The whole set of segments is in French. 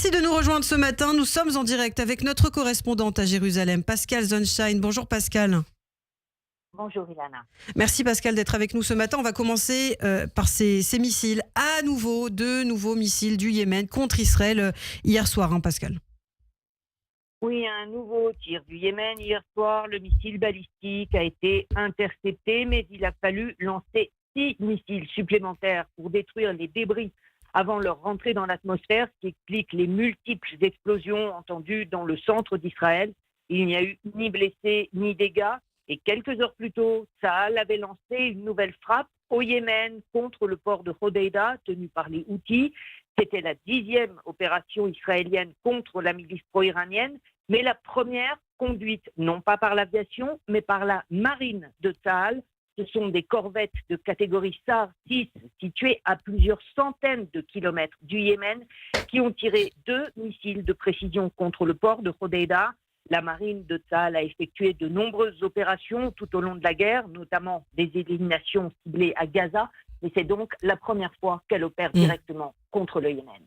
Merci de nous rejoindre ce matin. Nous sommes en direct avec notre correspondante à Jérusalem, Pascal Zonshine. Bonjour Pascal. Bonjour Ilana. Merci Pascal d'être avec nous ce matin. On va commencer par ces missiles. À nouveau, de nouveaux missiles du Yémen contre Israël hier soir, Pascal. Oui, un nouveau tir du Yémen hier soir. Le missile balistique a été intercepté, mais il a fallu lancer 6 missiles supplémentaires pour détruire les débris avant leur rentrée dans l'atmosphère, ce qui explique les multiples explosions entendues dans le centre d'Israël. Il n'y a eu ni blessés ni dégâts. Et quelques heures plus tôt, Tsahal avait lancé une nouvelle frappe au Yémen contre le port de Hodeïda, tenu par les Houthis. C'était la 10e opération israélienne contre la milice pro-iranienne, mais la première conduite non pas par l'aviation, mais par la marine de Tsahal. Ce sont des corvettes de catégorie SAR 6 situées à plusieurs centaines de kilomètres du Yémen qui ont tiré 2 missiles de précision contre le port de Hodeïda. La marine de Tsahal a effectué de nombreuses opérations tout au long de la guerre, notamment des éliminations ciblées à Gaza. Et c'est donc la première fois qu'elle opère directement contre le Yémen.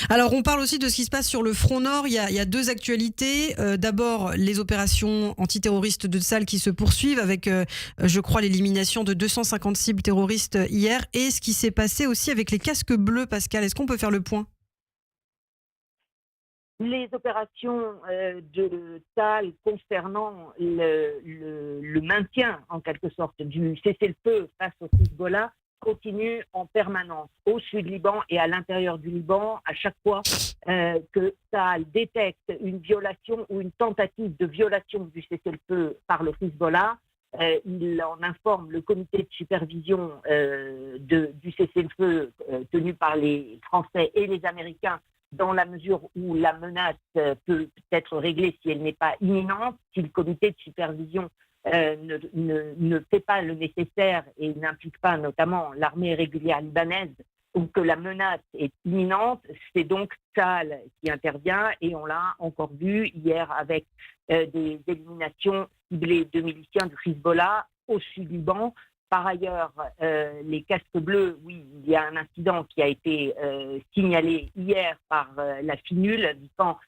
Alors, on parle aussi de ce qui se passe sur le front nord. Il y a 2 actualités. D'abord, les opérations antiterroristes de Tsahal qui se poursuivent avec, je crois, l'élimination de 250 cibles terroristes hier. Et ce qui s'est passé aussi avec les casques bleus, Pascal. Est-ce qu'on peut faire le point ? Les opérations de Tsahal concernant le maintien, en quelque sorte, du cessez-le-feu face au Hezbollah continuent en permanence au sud Liban et à l'intérieur du Liban. À chaque fois que Tsahal détecte une violation ou une tentative de violation du cessez-le-feu par le Hezbollah, il en informe le comité de supervision du cessez-le-feu tenu par les Français et les Américains, dans la mesure où la menace peut être réglée si elle n'est pas imminente. Si le comité de supervision ne fait pas le nécessaire et n'implique pas notamment l'armée régulière libanaise, ou que la menace est imminente, c'est donc Tsahal qui intervient, et on l'a encore vu hier avec des éliminations ciblées de miliciens du Hezbollah au sud-Liban. Par ailleurs, les casques bleus, oui, il y a un incident qui a été signalé hier par la FINUL, indiquant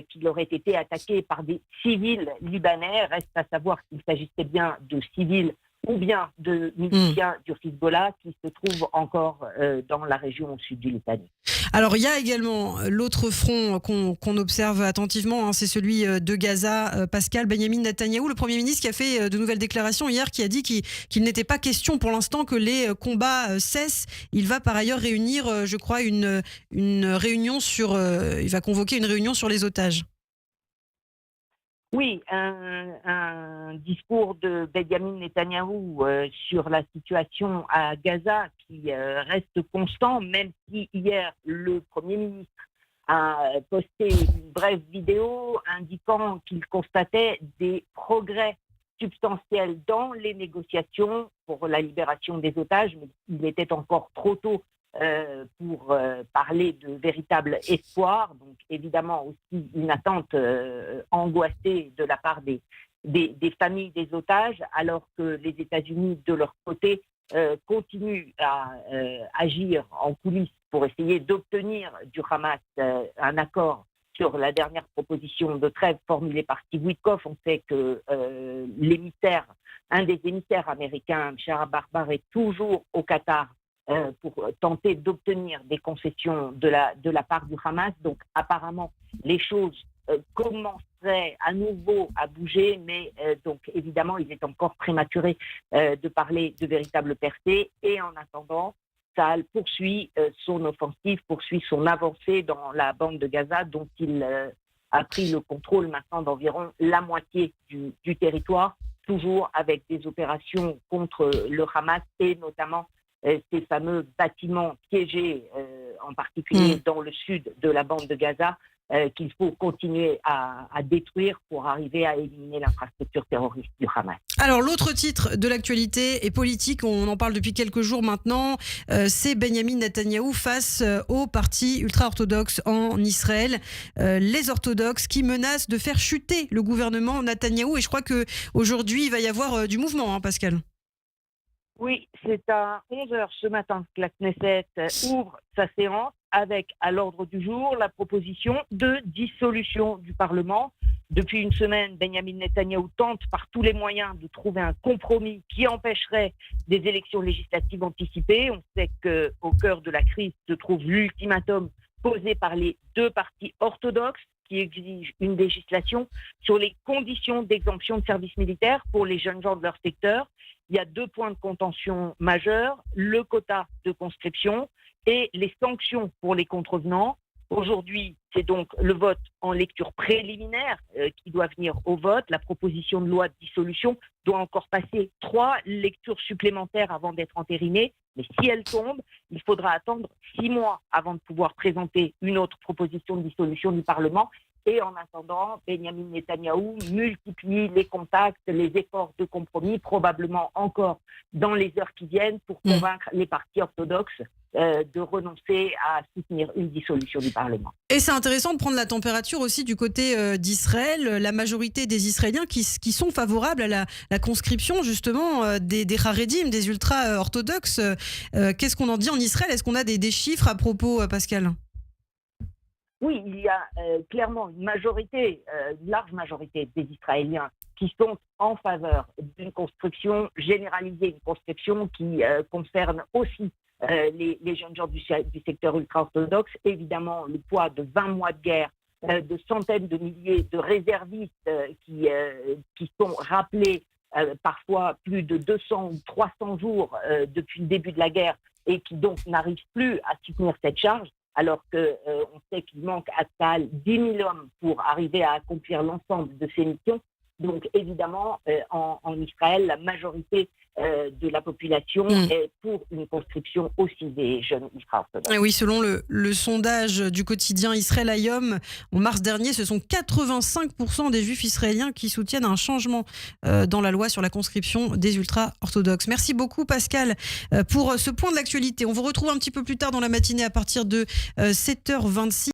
qu'il aurait été attaqué par des civils libanais. Reste à savoir s'il s'agissait bien de civils ou bien de miliciens du Hezbollah qui se trouvent encore dans la région au sud du Litanie. Alors, il y a également l'autre front qu'on observe attentivement, c'est celui de Gaza. Pascal, Benyamin Netanyahou, le Premier ministre, qui a fait de nouvelles déclarations hier, qui a dit qu'il n'était pas question pour l'instant que les combats cessent. Il va par ailleurs réunir, je crois, une réunion il va convoquer une réunion sur les otages. Oui, un discours de Benyamin Netanyahou sur la situation à Gaza qui reste constant, même si hier le Premier ministre a posté une brève vidéo indiquant qu'il constatait des progrès substantiels dans les négociations pour la libération des otages, mais il était encore trop tôt pour parler de véritable espoir. Donc évidemment aussi une attente angoissée de la part des familles des otages, alors que les États-Unis, de leur côté, continuent à agir en coulisses pour essayer d'obtenir du Hamas un accord sur la dernière proposition de trêve formulée par Steve Witkoff. On sait que un des émissaires américains, Shahar Barbar, est toujours au Qatar pour tenter d'obtenir des concessions de la part du Hamas. Donc apparemment, les choses commenceraient à nouveau à bouger, mais donc évidemment, il est encore prématuré de parler de véritables percées. Et en attendant, Tsahal poursuit son offensive, poursuit son avancée dans la bande de Gaza, dont il a pris le contrôle maintenant d'environ la moitié du territoire, toujours avec des opérations contre le Hamas et notamment ces fameux bâtiments piégés, en particulier dans le sud de la bande de Gaza, qu'il faut continuer à détruire pour arriver à éliminer l'infrastructure terroriste du Hamas. Alors, l'autre titre de l'actualité est politique, on en parle depuis quelques jours maintenant, c'est Benyamin Netanyahou face au parti ultra-orthodoxe en Israël, les orthodoxes qui menacent de faire chuter le gouvernement Netanyahou. Et je crois qu'aujourd'hui, il va y avoir du mouvement, Pascal. Oui, c'est à 11 heures ce matin que la Knesset ouvre sa séance avec à l'ordre du jour la proposition de dissolution du Parlement. Depuis une semaine, Benjamin Netanyahou tente par tous les moyens de trouver un compromis qui empêcherait des élections législatives anticipées. On sait qu'au cœur de la crise se trouve l'ultimatum posé par les deux partis orthodoxes qui exigent une législation sur les conditions d'exemption de service militaire pour les jeunes gens de leur secteur. Il y a deux points de contention majeurs, le quota de conscription et les sanctions pour les contrevenants. Aujourd'hui, c'est donc le vote en lecture préliminaire qui doit venir au vote. La proposition de loi de dissolution doit encore passer 3 lectures supplémentaires avant d'être entérinée. Mais si elle tombe, il faudra attendre 6 mois avant de pouvoir présenter une autre proposition de dissolution du Parlement. Et en attendant, Benjamin Netanyahou multiplie les contacts, les efforts de compromis, probablement encore dans les heures qui viennent, pour convaincre les partis orthodoxes de renoncer à soutenir une dissolution du Parlement. Et c'est intéressant de prendre la température aussi du côté d'Israël. La majorité des Israéliens qui sont favorables à la conscription justement des Haredim, des ultra-orthodoxes. Qu'est-ce qu'on en dit en Israël? Est-ce qu'on a des chiffres à propos, Pascal? Oui, il y a clairement une large majorité des Israéliens qui sont en faveur d'une conscription généralisée, une conscription qui concerne aussi les jeunes gens du secteur ultra-orthodoxe. Évidemment, le poids de 20 mois de guerre, de centaines de milliers de réservistes qui sont rappelés parfois plus de 200 ou 300 jours depuis le début de la guerre et qui donc n'arrivent plus à soutenir cette charge, alors qu'on sait qu'il manque à Tsahal 10 000 hommes pour arriver à accomplir l'ensemble de ces missions. Donc évidemment, en Israël, la majorité de la population est pour une conscription aussi des jeunes ultra-orthodoxes. Oui, selon le sondage du quotidien Israël Hayom, en mars dernier, ce sont 85% des juifs israéliens qui soutiennent un changement dans la loi sur la conscription des ultra-orthodoxes. Merci beaucoup Pascal pour ce point de l'actualité. On vous retrouve un petit peu plus tard dans la matinée à partir de 7h26.